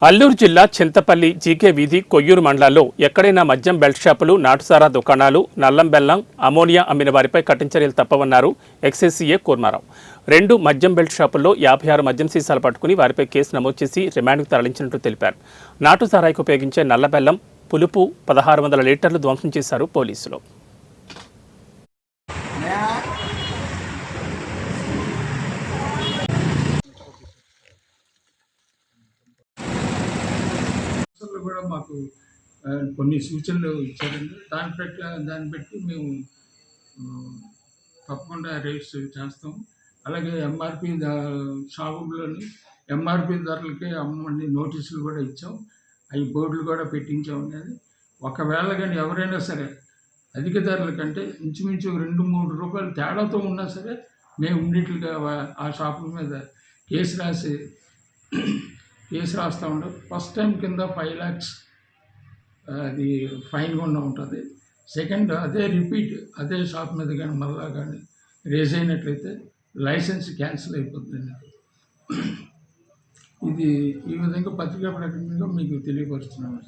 అల్లూరు జిల్లా చింతపల్లి జీకే వీధి కొయ్యూరు మండలాల్లో ఎక్కడైనా మద్యం బెల్ట్ షాపులు, నాటుసారా దుకాణాలు, నల్లం బెల్లం, అమోనియా అమ్మిన వారిపై కఠిన చర్యలు తప్పవన్నారు ఎక్సైజ్ సీఏ కూర్మారావు. 2 మద్యం బెల్ట్ షాపుల్లో 56 మద్యం సీసాలు పట్టుకుని వారిపై కేసు నమోదు చేసి రిమాండ్కు తరలించినట్టు తెలిపారు. నాటుసారాయికి ఉపయోగించే నల్ల బెల్లం, పులుపు 1600 లీటర్లు ధ్వంసం చేశారు పోలీసులు. కూడా మాకు కొన్ని సూచనలు ఇచ్చారండి. దాన్ని బట్టి మేము తప్పకుండా రిజిస్టర్ చేస్తాం. అలాగే ఎంఆర్పి షాపుల్లోని ఎంఆర్పి ధరలకే అమ్మని నోటీసులు కూడా ఇచ్చాం. అవి బోర్డులు కూడా పెట్టించాం. అనేది ఒకవేళ కానీ ఎవరైనా సరే అధిక ధరల కంటే ఇంచుమించు 2-3 రూపాయలు తేడాతో ఉన్నా సరే మేము ఇమ్మీడియట్గా ఆ షాపుల మీద కేసు రాస్తూ ఉంటాం. ఫస్ట్ టైం కింద 5 lakhs అది ఫైన్ కూడా ఉంటుంది. సెకండ్ అదే రిపీట్ అదే షాప్ మీద కానీ మళ్ళా కానీ రేజ్ అయినట్లయితే లైసెన్స్ క్యాన్సిల్ అయిపోతుంది. ఇది ఈ విధంగా పత్రికా ప్రకటనగా మీకు తెలియపరుస్తున్నాను.